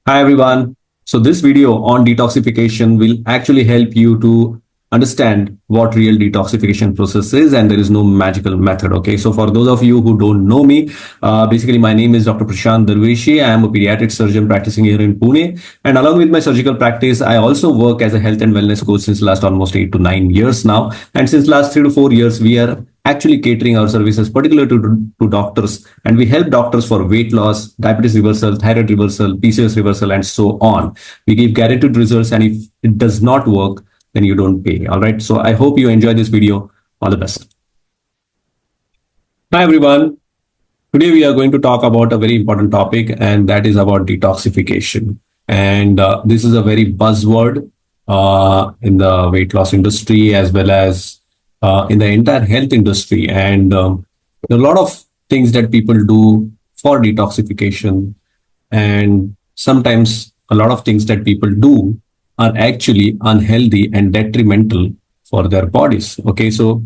Hi everyone. So this video on detoxification will actually help you to understand what real detoxification process is, and there is no magical method. Okay. So for those of you who don't know me, basically my name is Dr. Prashant Darweshi. I am a pediatric surgeon practicing here in Pune, and along with my surgical practice, I also work as a health and wellness coach since last almost 8 to 9 years now. And since last 3 to 4 years, we are actually catering our services particularly to doctors, and we help doctors for weight loss, diabetes reversal, thyroid reversal, PCOS reversal, and so on. We give guaranteed results, and if it does not work, then you don't pay. All right, so I hope you enjoy this video. All the best. Hi everyone. Today we are going to talk about a very important topic, and that is about detoxification. And this is a very buzzword in the weight loss industry as well as in the entire health industry. And there are a lot of things that people do for detoxification, and sometimes a lot of things that people do are actually unhealthy and detrimental for their bodies. Okay, so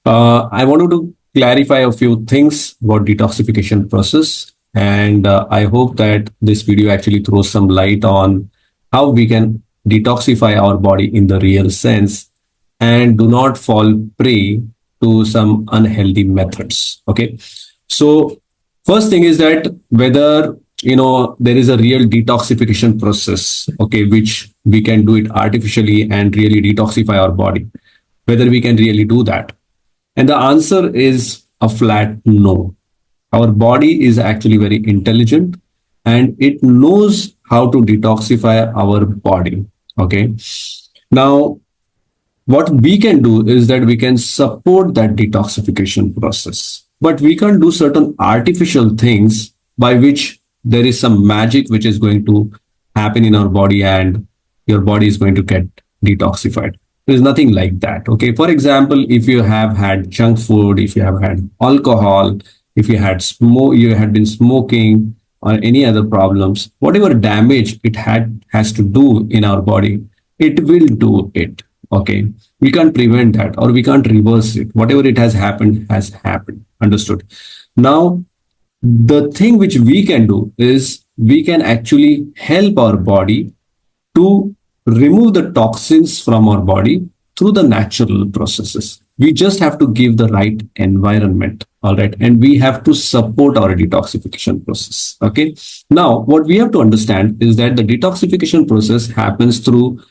I wanted to clarify a few things about detoxification process, and I hope that this video actually throws some light on how we can detoxify our body in the real sense and do not fall prey to some unhealthy methods. Okay, so first thing is that whether there is a real detoxification process, okay, which we can do it artificially and really detoxify our body, whether we can really do that. And the answer is a flat no. Our body is actually very intelligent and it knows how to detoxify our body. Okay. Now, what we can do is that we can support that detoxification process, but we can do certain artificial things by which there is some magic which is going to happen in our body and your body is going to get detoxified. There is nothing like that. Okay. For example, if you have had junk food, if you have had alcohol, if you had smoke, you had been smoking or any other problems, whatever damage it has to do in our body, it will do it. Okay. We can't prevent that or we can't reverse it. Whatever it has happened has happened. Understood. Now, the thing which we can do is we can actually help our body to remove the toxins from our body through the natural processes. We just have to give the right environment. All right. And we have to support our detoxification process. Okay. Now, what we have to understand is that the detoxification process happens through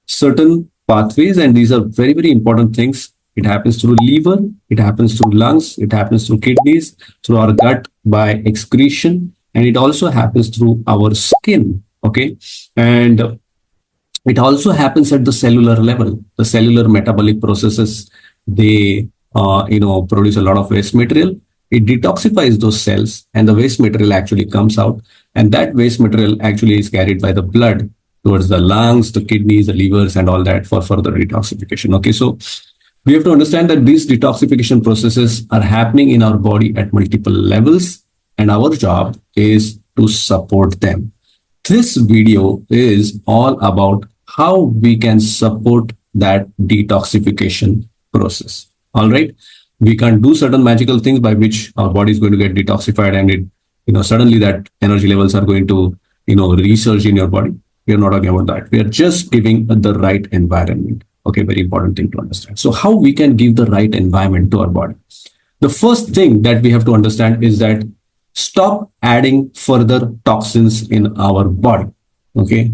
certain pathways, and these are very, very important things. It happens through liver, it happens through lungs, it happens through kidneys, through our gut by excretion, and it also happens through our skin. Okay. And it also happens at the cellular level. The cellular metabolic processes, they produce a lot of waste material. It detoxifies those cells, and the waste material actually comes out, and that waste material actually is carried by the blood towards the lungs, the kidneys, the livers, and all that for further detoxification. Okay, so we have to understand that these detoxification processes are happening in our body at multiple levels, and our job is to support them. This video is all about how we can support that detoxification process. All right. We can do certain magical things by which our body is going to get detoxified, and suddenly that energy levels are going to, resurge in your body. We are not talking about that. We are just giving the right environment. Okay. Very important thing to understand. So how we can give the right environment to our body? The first thing that we have to understand is that stop adding further toxins in our body. Okay.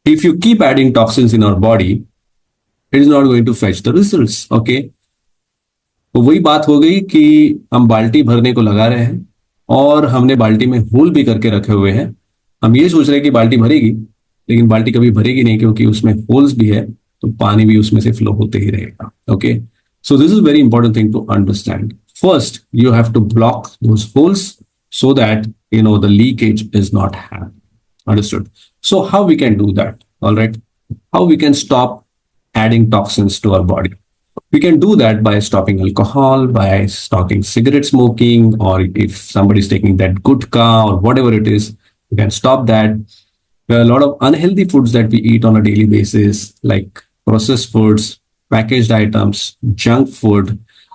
If you keep adding toxins in our body, it is not going to fetch the results. Okay. तो वही बात हो गई कि हम बाल्टी भरने को लगा रहे हैं और हमने बाल्टी में होल भी करके रखे हुए हैं. हम ये सोच रहे हैं कि बाल्टी भरेगी, लेकिन बाल्टी कभी भरेगी नहीं क्योंकि उसमें होल्स भी है, तो पानी भी उसमें से फ्लो होते ही रहेगा. Okay, so this is very important thing to understand. First you have to block those holes so that the leakage is not happening. Understood? So how we can do that? All right. How we can stop adding toxins to our body? We can do that by stopping alcohol, by stopping cigarette smoking, or if somebody is taking that gutka or whatever it is, we can stop that. There are a lot of unhealthy foods that we eat on a daily basis, like processed foods, packaged items, junk food,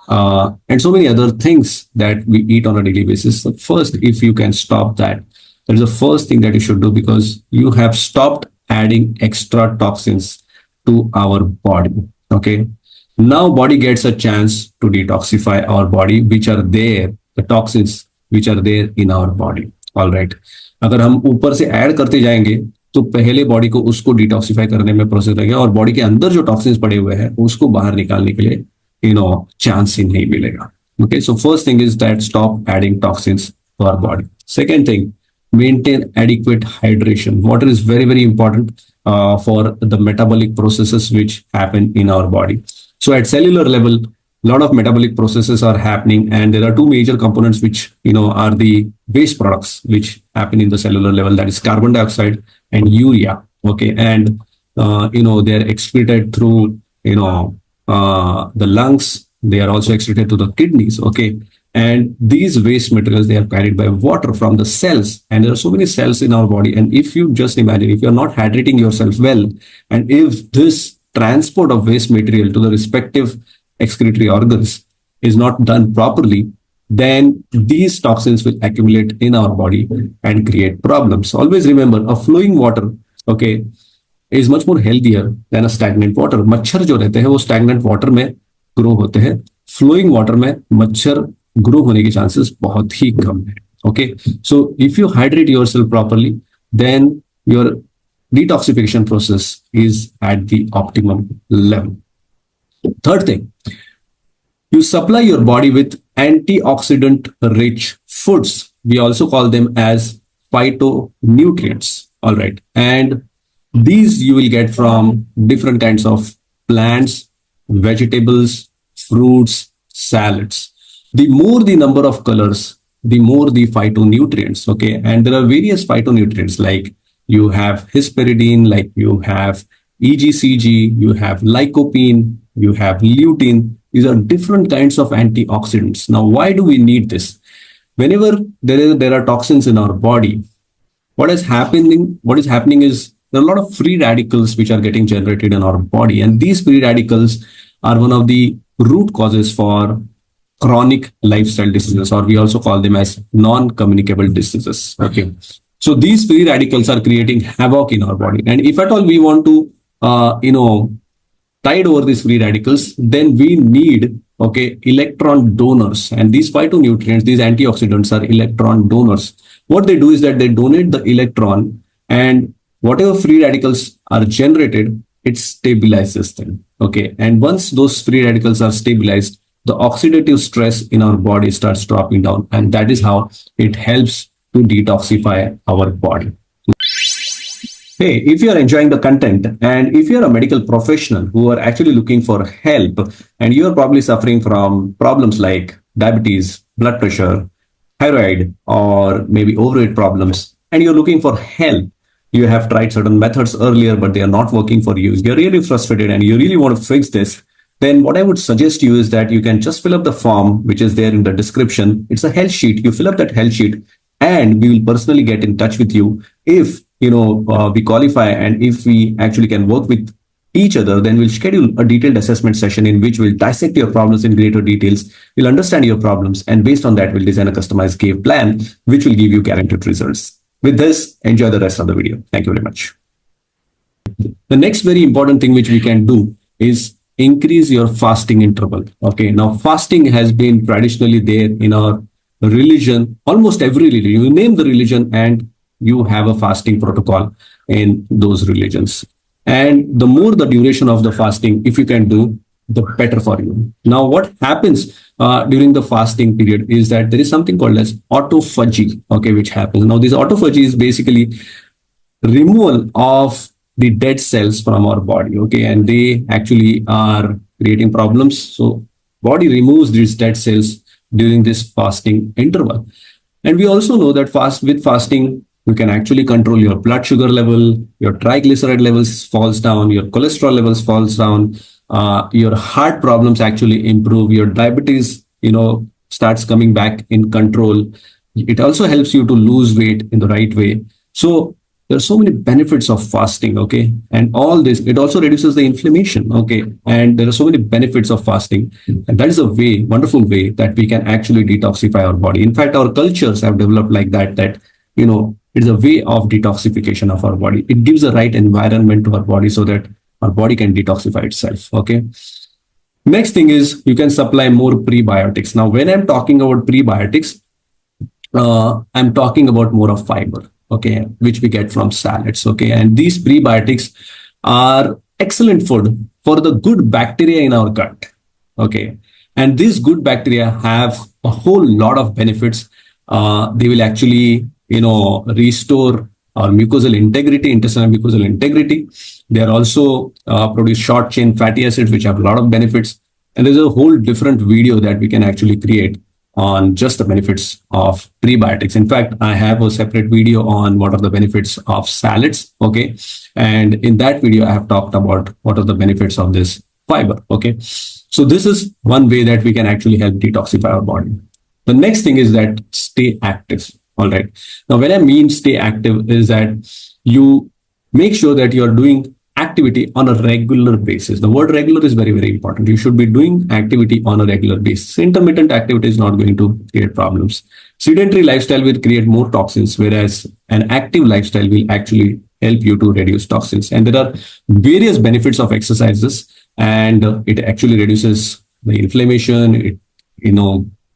and so many other things that we eat on a daily basis. So first, if you can stop that, That is the first thing that you should do, because you have stopped adding extra toxins to our body. Okay. Now body gets a chance to detoxify our body, which are there, the toxins which are there in our body. All right. अगर हम ऊपर से add करते जाएंगे तो पहले body को उसको डिटॉक्सिफाई करने में प्रोसेस लगेगा, और बॉडी के अंदर जो टॉक्सिन्स पड़े हुए हैं उसको बाहर निकालने के लिए चांस ही नहीं मिलेगा. Okay, so first thing is that stop adding toxins to our body. Second thing, maintain adequate hydration. Water is very, very important for the metabolic processes which happen in our body. So at cellular level, a lot of metabolic processes are happening, and there are two major components which are the waste products which happen in the cellular level. That is carbon dioxide and urea. Okay, and they are excreted through the lungs. They are also excreted to the kidneys. Okay, and these waste materials, they are carried by water from the cells, and there are so many cells in our body. And if you just imagine, if you are not hydrating yourself well, and if this transport of waste material to the respective excretory organs is not done properly, then these toxins will accumulate in our body and create problems. Always remember, a flowing water, okay, is much more healthier than a stagnant water. मच्छर जो रहते हैं वो stagnant water में grow होते हैं, flowing water में मच्छर ग्रो होने के चांसेस बहुत ही कम है. Okay, so if you hydrate yourself properly, then your detoxification process is at the optimum level. Third thing, you supply your body with antioxidant rich foods. We also call them as phytonutrients. All right, and these you will get from different kinds of plants, vegetables, fruits, salads. The more the number of colors, the more the phytonutrients. Okay, and there are various phytonutrients, like you have hesperidine, like you have EGCG, you have lycopene, you have lutein. These are different kinds of antioxidants. Now, why do we need this? Whenever there are toxins in our body, what is happening is there are a lot of free radicals which are getting generated in our body, and these free radicals are one of the root causes for chronic lifestyle diseases, or we also call them as non-communicable diseases. Okay, so these free radicals are creating havoc in our body, and if at all we want to tide over these free radicals, then we need electron donors. And these phytonutrients, these antioxidants, are electron donors. What they do is that they donate the electron, and whatever free radicals are generated, it stabilizes them. Okay, and once those free radicals are stabilized, the oxidative stress in our body starts dropping down, and that is how it helps to detoxify our body. Hey, if you are enjoying the content, and if you are a medical professional who are actually looking for help, and you are probably suffering from problems like diabetes, blood pressure, thyroid, or maybe overweight problems, and you're looking for help, you have tried certain methods earlier, but they are not working for you, you're really frustrated and you really want to fix this, then what I would suggest you is that you can just fill up the form which is there in the description. It's a health sheet. You fill up that health sheet, and we will personally get in touch with you. If we qualify, and if we actually can work with each other, then we'll schedule a detailed assessment session in which we'll dissect your problems in greater details. We'll understand your problems, and based on that, we'll design a customized game plan which will give you guaranteed results. With this, enjoy the rest of the video. Thank you very much. The next very important thing which we can do is increase your fasting interval. Okay, now fasting has been traditionally there in our religion. Almost every religion, you name the religion and you have a fasting protocol in those religions. And the more the duration of the fasting, if you can do, the better for you. Now, what happens during the fasting period is that there is something called as autophagy, okay, which happens. Now, this autophagy is basically removal of the dead cells from our body, okay, and they actually are creating problems. So body removes these dead cells during this fasting interval. And we also know that with fasting, you can actually control your blood sugar level, your triglyceride levels falls down, your cholesterol levels falls down, your heart problems actually improve, your diabetes, starts coming back in control. It also helps you to lose weight in the right way. So there are so many benefits of fasting, okay? And all this, it also reduces the inflammation, okay? And there are so many benefits of fasting. And that is a wonderful way that we can actually detoxify our body. In fact, our cultures have developed like that, It's a way of detoxification of our body. It gives the right environment to our body so that our body can detoxify itself. Okay. Next thing is you can supply more prebiotics. Now, when I'm talking about prebiotics, I'm talking about more of fiber, okay, which we get from salads, okay. And these prebiotics are excellent food for the good bacteria in our gut, okay. And these good bacteria have a whole lot of benefits. They will actually, restore our mucosal integrity, intestinal mucosal integrity. They are also produce short chain fatty acids, which have a lot of benefits. And there's a whole different video that we can actually create on just the benefits of prebiotics. In fact, I have a separate video on what are the benefits of salads. Okay. And in that video, I have talked about what are the benefits of this fiber. Okay. So this is one way that we can actually help detoxify our body. The next thing is that stay active. All right. Now, when I mean stay active is that you make sure that you're doing activity on a regular basis. The word regular is very, very important. You should be doing activity on a regular basis. Intermittent activity is not going to create problems. Sedentary lifestyle will create more toxins, whereas an active lifestyle will actually help you to reduce toxins. And there are various benefits of exercises, and it actually reduces the inflammation. It,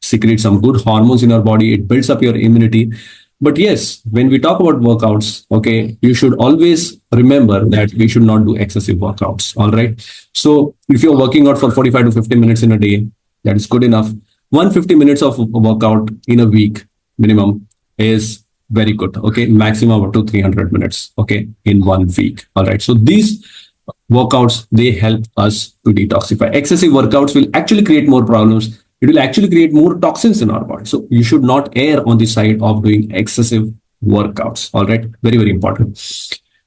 secretes some good hormones in our body. It builds up your immunity. But yes, when we talk about workouts, okay, you should always remember that we should not do excessive workouts. All right. So if you're working out for 45 to 50 minutes in a day, that is good enough. 150 minutes of workout in a week minimum is very good. Okay. Maximum up to 300 minutes. Okay. In 1 week. All right. So these workouts, they help us to detoxify. Excessive workouts will actually create more problems. It will actually create more toxins in our body. So you should not err on the side of doing excessive workouts. All right. Very, very important.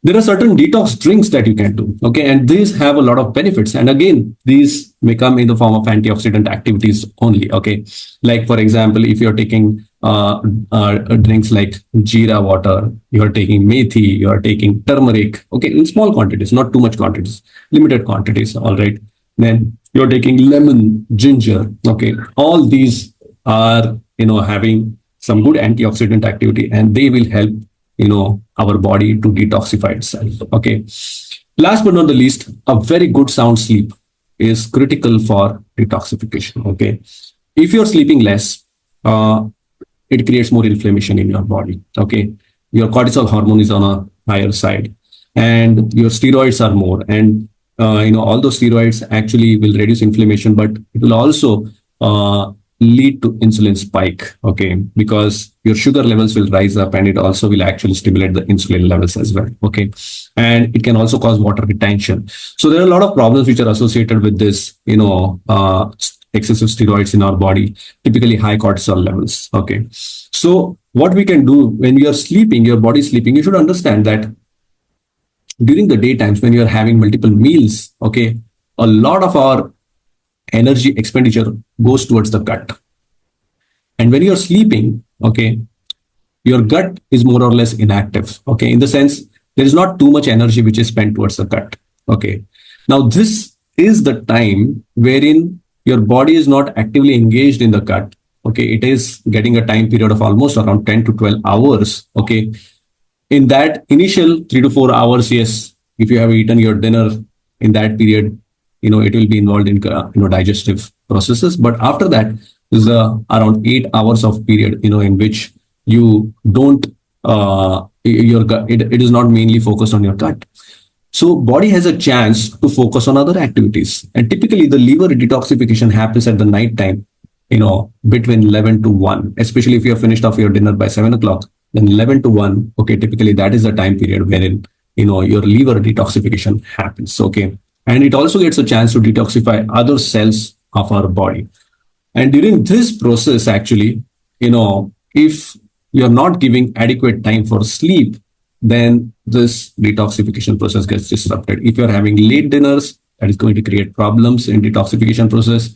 There are certain detox drinks that you can do. Okay. And these have a lot of benefits. And again, these may come in the form of antioxidant activities only. Okay. Like, for example, if you're taking drinks like jeera water, you're taking methi, you're taking turmeric. Okay. In small quantities, not too much quantities, limited quantities. All right. Then you're taking lemon, ginger. Okay. All these are, having some good antioxidant activity, and they will help, our body to detoxify itself. Okay. Last but not the least, a very good sound sleep is critical for detoxification. Okay. If you're sleeping less, it creates more inflammation in your body. Okay. Your cortisol hormone is on a higher side, and your steroids are more. And all those steroids actually will reduce inflammation, but it will also lead to insulin spike, okay, because your sugar levels will rise up, and it also will actually stimulate the insulin levels as well, okay. And it can also cause water retention. So there are a lot of problems which are associated with this, excessive steroids in our body, typically high cortisol levels, okay. So what we can do when you are sleeping, your body is sleeping, you should understand that during the daytimes when you're having multiple meals, okay, a lot of our energy expenditure goes towards the gut. And when you're sleeping, okay, your gut is more or less inactive, okay, in the sense there is not too much energy which is spent towards the gut, okay. Now, this is the time wherein your body is not actively engaged in the gut, okay. It is getting a time period of almost around 10 to 12 hours, okay. In that initial 3 to 4 hours, yes, if you have eaten your dinner in that period, it will be involved in digestive processes. But after that is around 8 hours of period, in which you don't your gut. It is not mainly focused on your gut. So body has a chance to focus on other activities, and typically the liver detoxification happens at the night time, between 11 to 1, especially if you have finished off your dinner by 7 o'clock. Then 11 to 1, okay, typically that is the time period wherein, your liver detoxification happens, okay. And it also gets a chance to detoxify other cells of our body. And during this process, actually, if you're not giving adequate time for sleep, then this detoxification process gets disrupted. If you're having late dinners, that is going to create problems in detoxification process.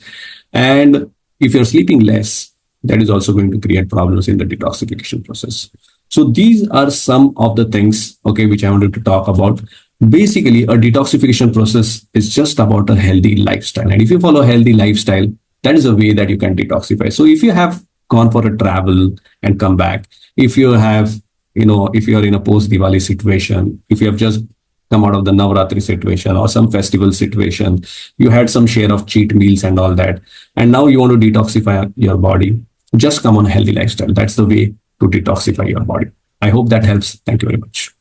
And if you're sleeping less, that is also going to create problems in the detoxification process. So these are some of the things, okay, which I wanted to talk about. Basically, a detoxification process is just about a healthy lifestyle. And if you follow a healthy lifestyle, that is a way that you can detoxify. So if you have gone for a travel and come back, if you have if you're in a post Diwali situation, if you have just come out of the Navratri situation or some festival situation, you had some share of cheat meals and all that, and now you want to detoxify your body, just come on a healthy lifestyle. That's the way to detoxify your body. I hope that helps. Thank you very much.